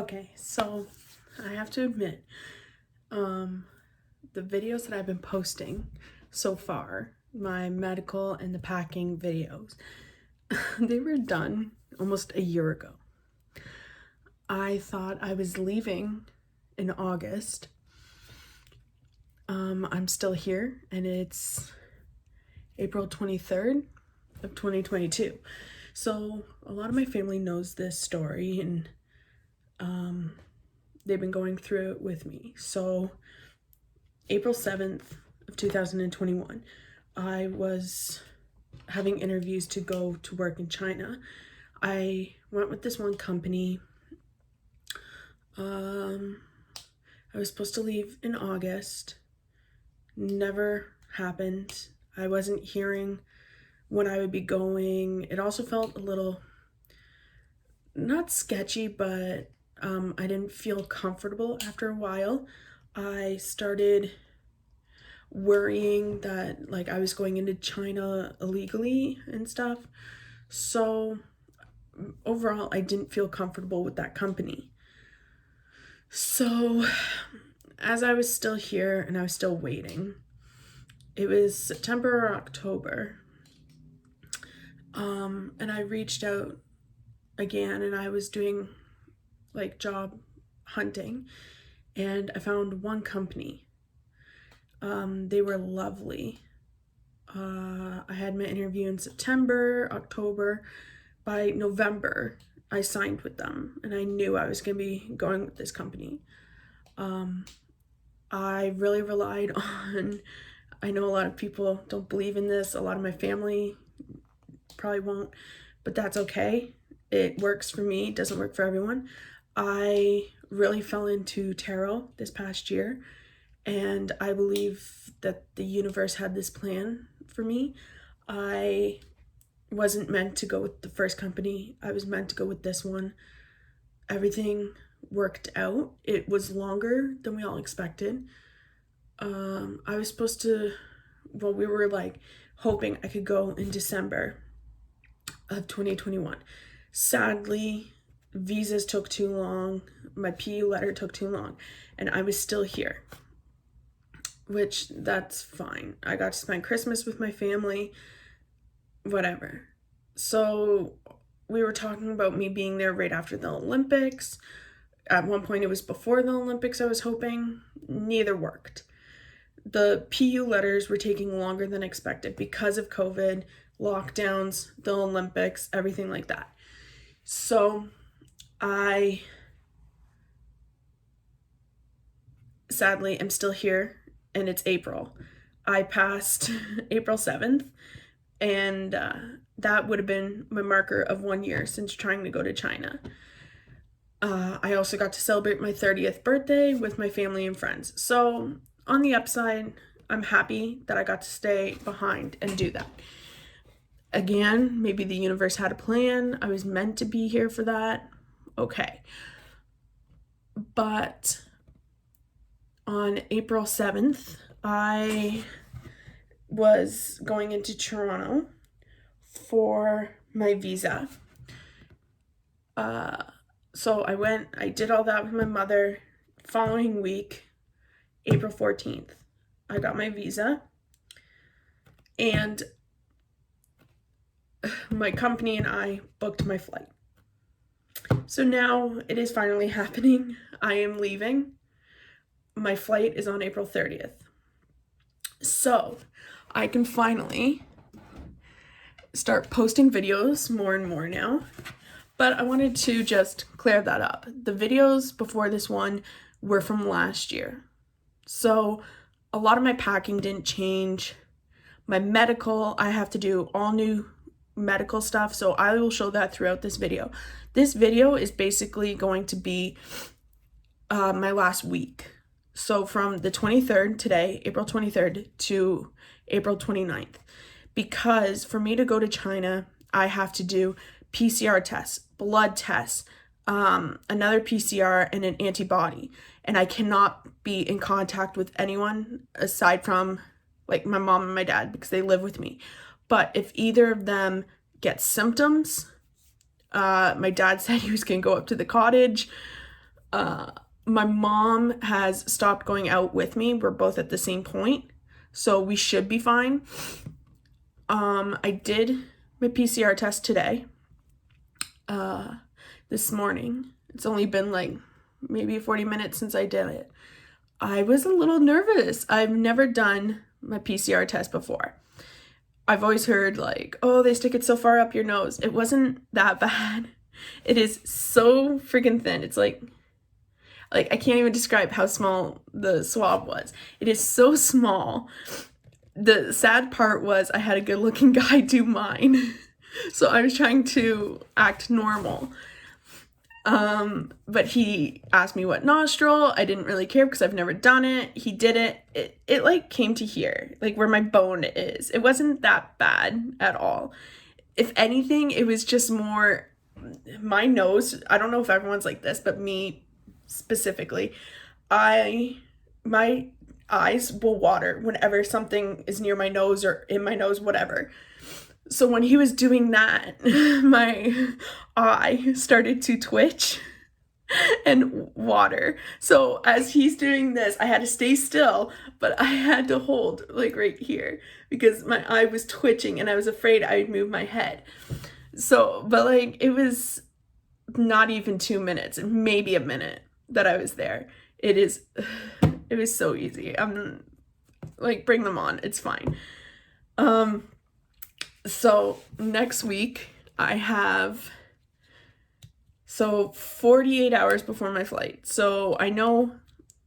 Okay, so I have to admit, the videos that I've been posting so far, my medical and the packing videos, they were done almost a year ago. I thought I was leaving in August. I'm still here and it's April 23rd of 2022. So a lot of my family knows this story and they've been going through it with me. So April 7th of 2021, I was having interviews to go to work in China. I went with this one company. I was supposed to leave in August. Never happened. I wasn't hearing when I would be going. It also felt a little, not sketchy, but I didn't feel comfortable after a while. I started worrying that like I was going into China illegally and stuff. So overall, I didn't feel comfortable with that company. So as I was still here and I was still waiting, it was September or October, and I reached out again and I was doing like job hunting and I found one company. They were lovely. I had my interview in September, October. By November, I signed with them and I knew I was going to be going with this company. I really relied on, I know a lot of people don't believe in this, a lot of my family probably won't, but that's okay. It works for me, it doesn't work for everyone. I really fell into tarot this past year, and I believe that the universe had this plan for me. I wasn't meant to go with the first company. I was meant to go with this one. Everything worked out. It was longer than we all expected. I was supposed to, well, we were like hoping I could go in December of 2021. Sadly, visas took too long. My PU letter took too long, and I was still here, which that's fine. I got to spend Christmas with my family, whatever. So we were talking about me being there right after the Olympics. At one point it was before the Olympics, I was hoping. Neither worked. The PU letters were taking longer than expected because of COVID, lockdowns, the Olympics, everything like that. So I sadly am still here and it's April. I passed April 7th and that would have been my marker of 1 year since trying to go to China. I also got to celebrate my 30th birthday with my family and friends. So on the upside, I'm happy that I got to stay behind and do that. Again, maybe the universe had a plan. I was meant to be here for that. Okay. But on April 7th, I was going into Toronto for my visa. So I went, I did all that with my mother. Following week, April 14th, I got my visa. And my company and I booked my flight. So now it is finally happening. I am leaving. My flight is on April 30th. So I can finally start posting videos more and more now. But I wanted to just clear that up. The videos before this one were from last year. So a lot of my packing didn't change. My medical, I have to do all new medical stuff. So I will show that throughout this video. This video is basically going to be my last week. So from the 23rd today, April 23rd to April 29th. Because for me to go to China, I have to do PCR tests, blood tests, another PCR, and an antibody. And I cannot be in contact with anyone aside from like my mom and my dad because they live with me. But if either of them get symptoms, my dad said he was going to go up to the cottage. My mom has stopped going out with me. We're both at the same point, so we should be fine. I did my PCR test today, this morning. It's only been like maybe 40 minutes since I did it. I was a little nervous. I've never done my PCR test before. I've always heard like, oh, they stick it so far up your nose. It wasn't that bad. It is so freaking thin. It's like I can't even describe how small the swab was. It is so small. The sad part was I had a good looking guy do mine. So I was trying to act normal. But he asked me what nostril. I didn't really care because I've never done it. He did it. It like came to here, like where my bone is. It wasn't that bad at all. If anything, it was just more my nose. I don't know if everyone's like this, but me specifically, my eyes will water whenever something is near my nose or in my nose, whatever. So when he was doing that, my eye started to twitch and water. So as he's doing this, I had to stay still, but I had to hold like right here because my eye was twitching and I was afraid I would move my head. So, but like it was not even 2 minutes, maybe a minute that I was there. It was so easy. I'm like, bring them on. It's fine. So next week I have 48 hours before my flight. So I know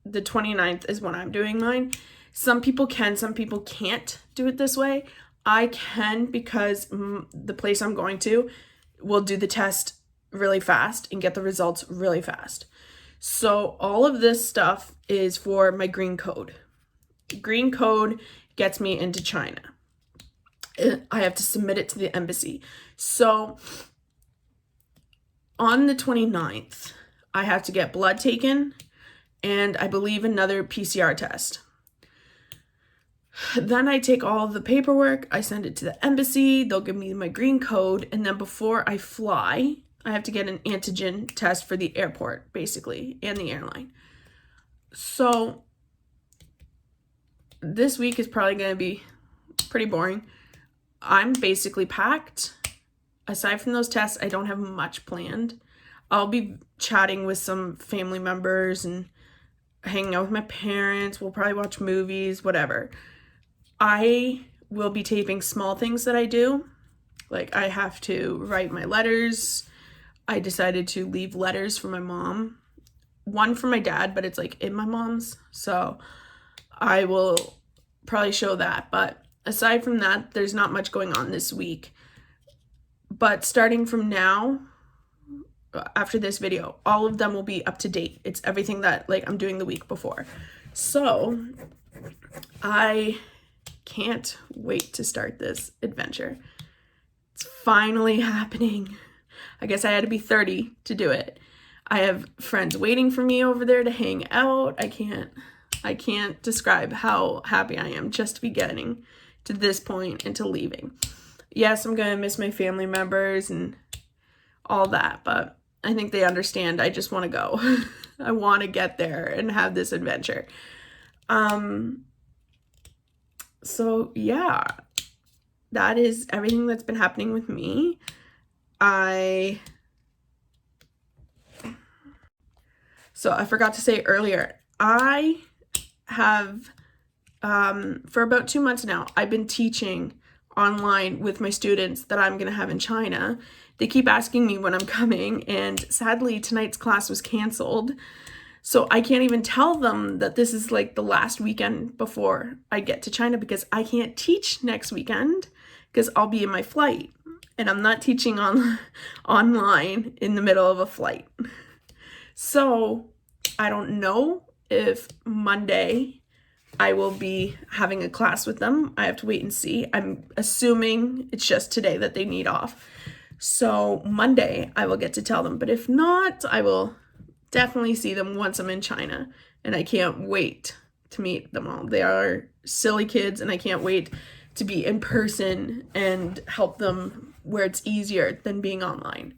the 29th is when I'm doing mine. Some people can, some people can't do it this way. I can because the place I'm going to will do the test really fast and get the results really fast. So all of this stuff is for my green code. Green code gets me into China. I have to submit it to the embassy. So on the 29th, I have to get blood taken and I believe another PCR test. Then I take all of the paperwork, I send it to the embassy, they'll give me my green code, and then before I fly, I have to get an antigen test for the airport, basically, and the airline. So this week is probably going to be pretty boring. I'm basically packed. Aside from those tests, I don't have much planned. I'll be chatting with some family members and hanging out with my parents. We'll probably watch movies, whatever. I will be taping small things that I do. Like I have to write my letters. I decided to leave letters for my mom. One for my dad, but it's like in my mom's. So I will probably show that. But aside from that, there's not much going on this week. But starting from now, after this video, all of them will be up to date. It's everything that like I'm doing the week before. So I can't wait to start this adventure. It's finally happening. I guess I had to be 30 to do it. I have friends waiting for me over there to hang out. I can't describe how happy I am just to be getting to this point and to leaving. Yes, I'm gonna miss my family members and all that, but I think they understand. I just want to go. I want to get there and have this adventure. So yeah, that is everything that's been happening with me. So I forgot to say earlier, I have, for about 2 months now, I've been teaching online with my students that I'm going to have in China. They keep asking me when I'm coming, and sadly tonight's class was canceled. So I can't even tell them that this is like the last weekend before I get to China because I can't teach next weekend because I'll be in my flight and I'm not teaching online in the middle of a flight. So I don't know if Monday I will be having a class with them. I have to wait and see. I'm assuming it's just today that they need off. So Monday I will get to tell them, but if not, I will definitely see them once I'm in China, and I can't wait to meet them all. They are silly kids, and I can't wait to be in person and help them where it's easier than being online.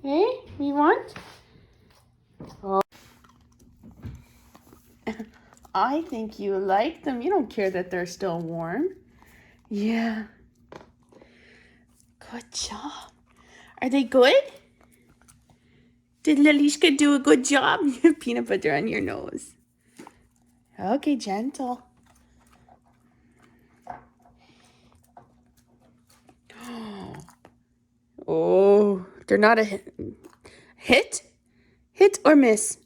Hey, you want? Oh. I think you like them. You don't care that they're still warm. Yeah. Good job. Are they good? Did Lalishka do a good job? You have peanut butter on your nose. Okay, gentle. Oh, they're not a hit. Hit? Hit or miss?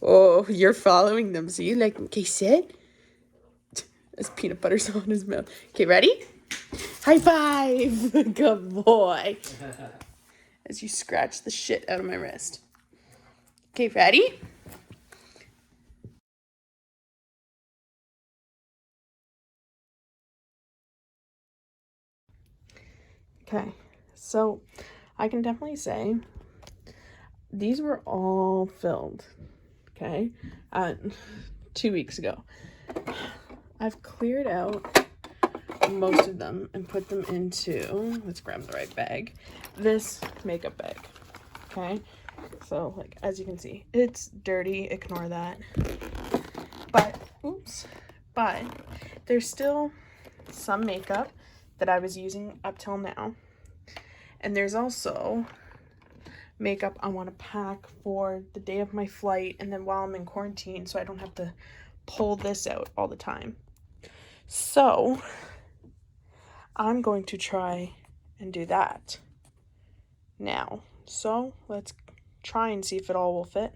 Oh, you're following them, so you like them. Okay, sit. His peanut butter's on his mouth. Okay, ready? High five! Good boy. As you scratch the shit out of my wrist. Okay, ready? Okay, so I can definitely say these were all filled, okay, 2 weeks ago. I've cleared out most of them and put them into, let's grab the right bag, this makeup bag, okay? So, like, as you can see, it's dirty, ignore that. But, oops, but there's still some makeup that I was using up till now. And there's also makeup I want to pack for the day of my flight and then while I'm in quarantine so I don't have to pull this out all the time. So I'm going to try and do that now. So let's try and see if it all will fit.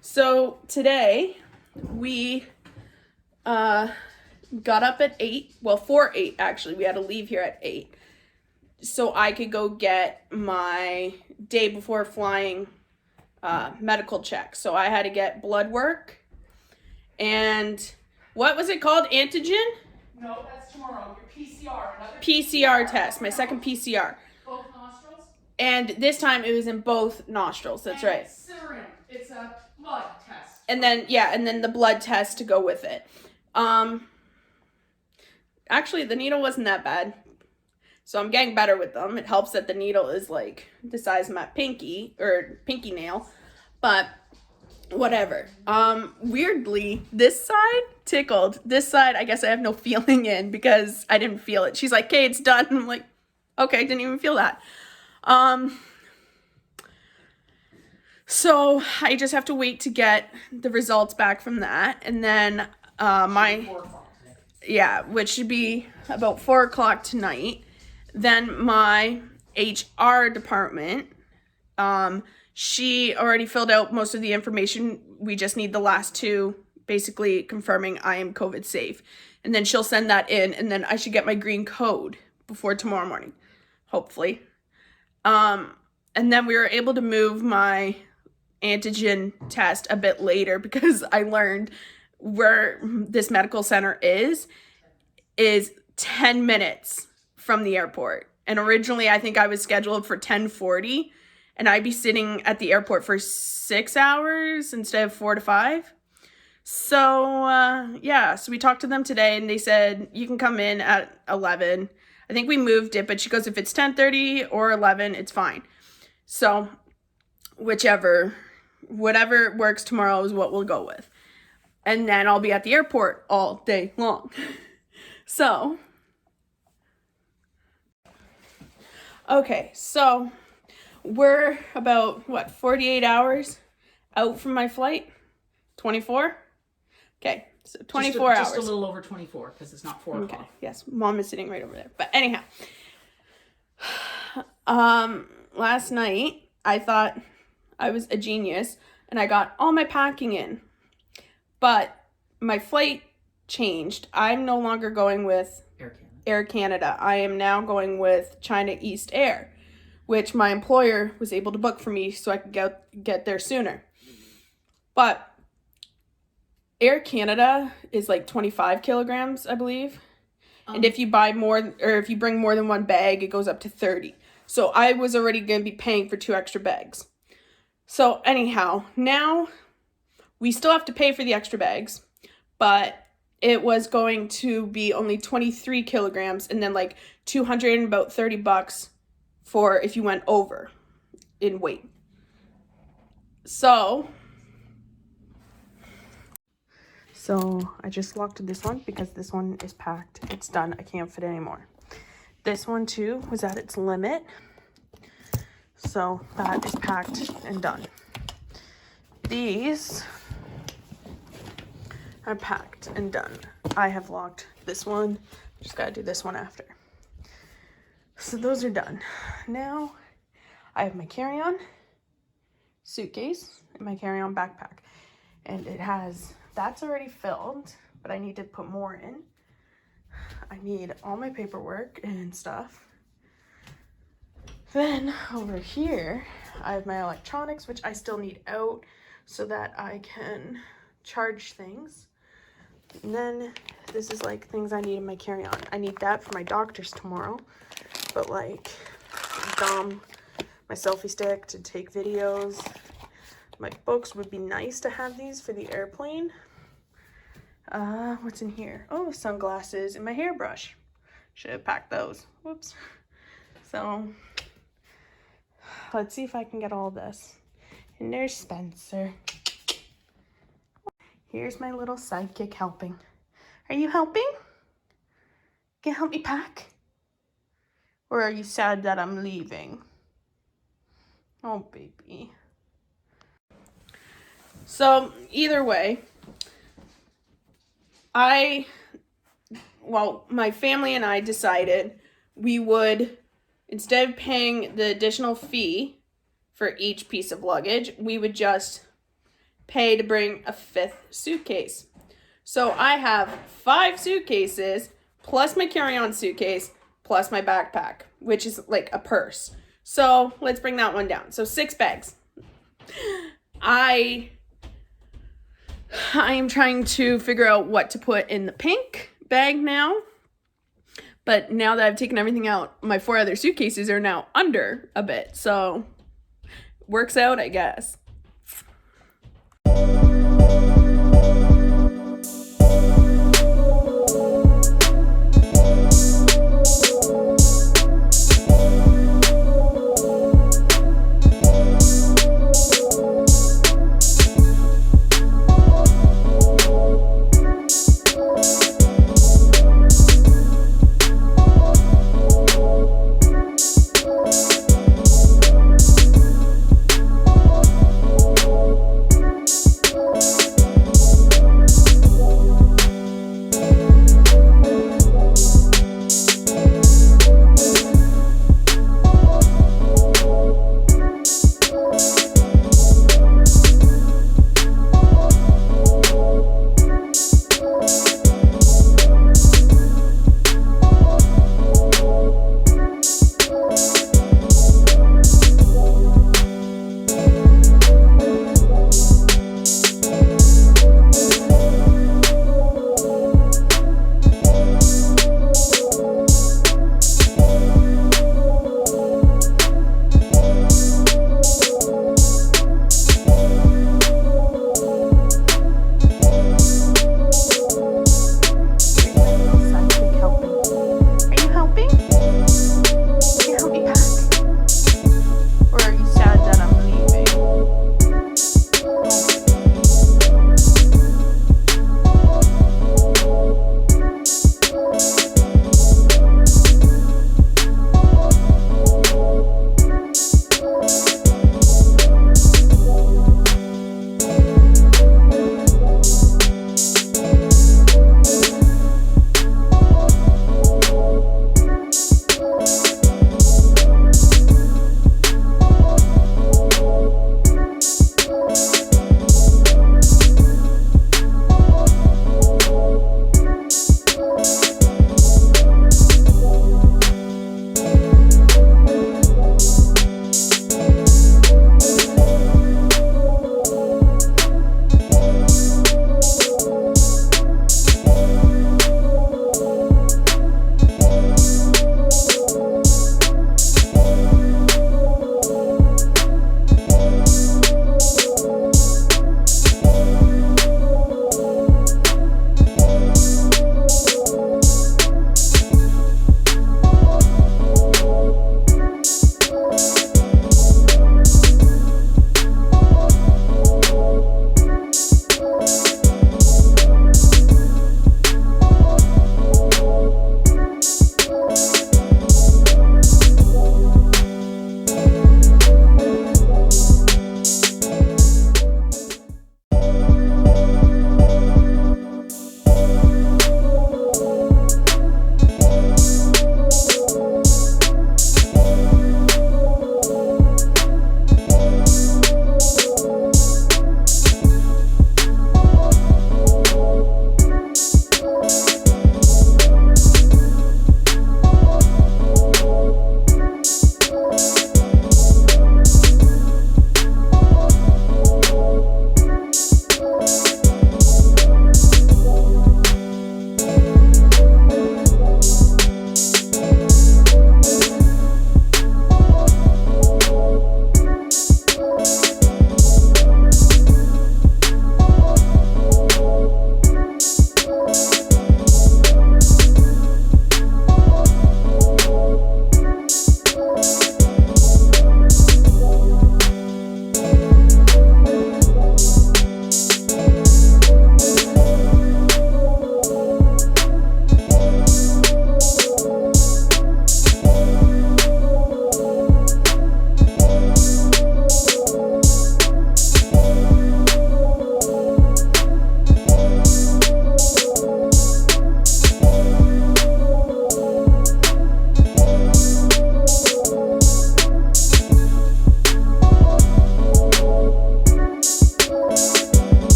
So today we got up at 8, well, 4:08 actually. We had to leave here at 8. So I could go get my day before flying medical check. So I had to get blood work and what was it called? Antigen? No, that's tomorrow. Your PCR. Another PCR test. My second PCR. Both nostrils? And this time it was in both nostrils. That's right. It's serum. It's a blood test. And then the blood test to go with it. Actually, the needle wasn't that bad. So I'm getting better with them. It helps that the needle is like the size of my pinky nail. But whatever. Weirdly, this side tickled. This side, I guess I have no feeling in because I didn't feel it. She's like, "Okay, it's done." I'm like, "Okay, didn't even feel that." So I just have to wait to get the results back from that, and then which should be about 4:00 tonight. Then my HR department, she already filled out most of the information. We just need the last two, basically confirming I am COVID safe. And then she'll send that in, and then I should get my green code before tomorrow morning, hopefully. And then we were able to move my antigen test a bit later because I learned where this medical center is 10 minutes from the airport. And originally I think I was scheduled for 10:40 and I'd be sitting at the airport for 6 hours instead of 4 to 5. So so we talked to them today and they said you can come in at 11. I think we moved it, but she goes, if it's 10:30 or 11, it's fine. So whatever works tomorrow is what we'll go with. And then I'll be at the airport all day long. So, okay, so we're about, 48 hours out from my flight? 24? Okay, so 24 hours. Just a little over 24 because it's not 4 o'clock. Okay, yes, Mom is sitting right over there. But anyhow, last night I thought I was a genius and I got all my packing in. But my flight changed. I'm no longer going with Air Canada. I am now going with China East Air, which my employer was able to book for me so I could get there sooner. But Air Canada is like 25 kilograms, I believe. And if you bring more than one bag, it goes up to 30. So I was already going to be paying for 2 extra bags. So anyhow, now we still have to pay for the extra bags, but it was going to be only 23 kilograms and then like $230 for if you went over in weight. So I just locked this one because this one is packed. It's done. I can't fit anymore. This one too was at its limit. So that is packed and done. These are packed and done. I have locked this one. Just gotta do this one after. So those are done. Now I have my carry-on suitcase and my carry-on backpack. And that's already filled, but I need to put more in. I need all my paperwork and stuff. Then over here, I have my electronics, which I still need out so that I can charge things. And then this is like things I need in my carry-on. I need that for my doctor's tomorrow, but like my selfie stick to take videos. My books would be nice to have these for the airplane. What's in here? Oh, sunglasses and my hairbrush. Should have packed those. Whoops. So let's see if I can get all this. And there's Spencer. Here's my little sidekick helping. Are you helping? Can you help me pack? Or are you sad that I'm leaving? Oh, baby. So, either way, my family and I decided we would, instead of paying the additional fee for each piece of luggage, we would just pay to bring a 5th suitcase. So I have 5 suitcases plus my carry-on suitcase plus my backpack, which is like a purse. So let's bring that one down. So 6 bags. I am trying to figure out what to put in the pink bag now. But now that I've taken everything out, my 4 other suitcases are now under a bit. So works out, I guess.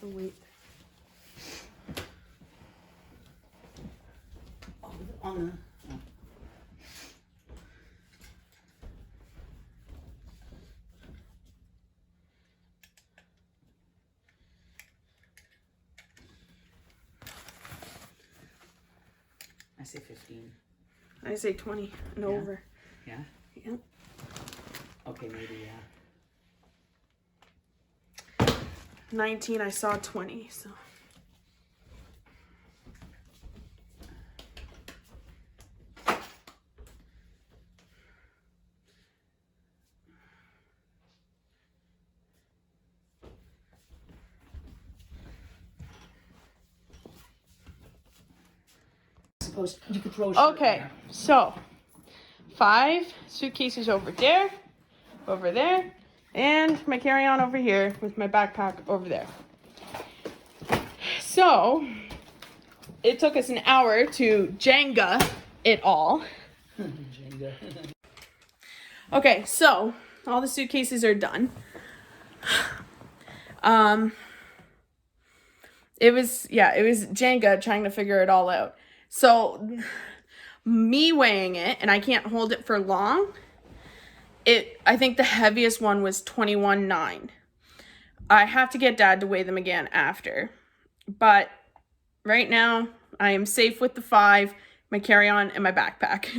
Oh, wait. On the. Oh. I say 15. I say 20 and Yeah. over. Yeah? Yep. Okay, maybe, yeah. 19, I saw 20, so. Suppose you could throw a shirt Okay, there. so 5 suitcases over there, and my carry-on over here with my backpack over there. So it took us an hour to Jenga it all. Jenga. Okay, so all the suitcases are done. It was Jenga trying to figure it all out. So me weighing it, and I can't hold it for long. I think the heaviest one was 21.9. I have to get Dad to weigh them again after. But right now, I am safe with the 5, my carry-on, and my backpack.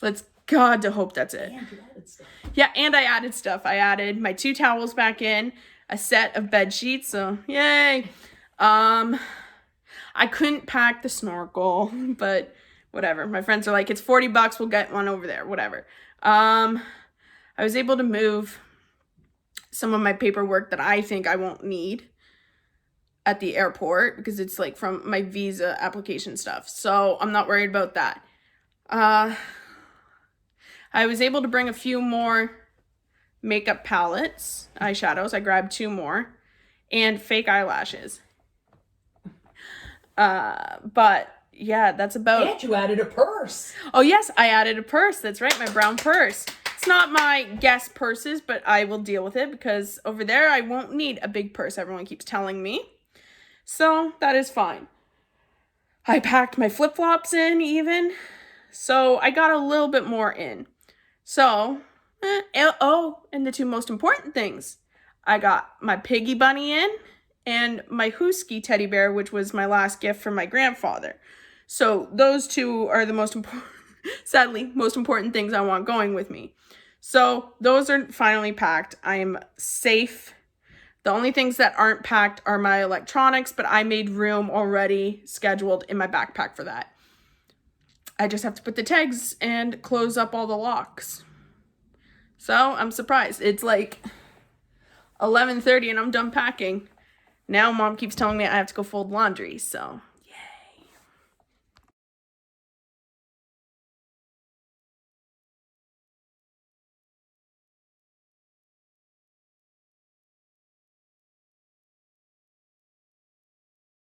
Let's God to hope that's it. And you added stuff. Yeah, and I added stuff. I added my 2 towels back in, a set of bed sheets, so yay. I couldn't pack the snorkel, but whatever. My friends are like, it's $40, we'll get one over there, whatever. I was able to move some of my paperwork that I think I won't need at the airport because it's like from my visa application stuff. So I'm not worried about that. I was able to bring a few more makeup palettes, eyeshadows. I grabbed 2 more, and fake eyelashes. But yeah, that's about. And you added a purse. Oh yes, I added a purse. That's right, my brown purse. It's not my guest purses, but I will deal with it because over there I won't need a big purse. Everyone keeps telling me. So that is fine. I packed my flip-flops in even. So I got a little bit more in. So, and the 2 most important things. I got my piggy bunny in and my Husky teddy bear, which was my last gift from my grandfather. So those 2 are the most important, sadly, most important things I want going with me. So those are finally packed. I am safe. The only things that aren't packed are my electronics, but I made room already scheduled in my backpack for that. I just have to put the tags and close up all the locks. So I'm surprised. It's like 11:30 and I'm done packing. Now Mom keeps telling me I have to go fold laundry, so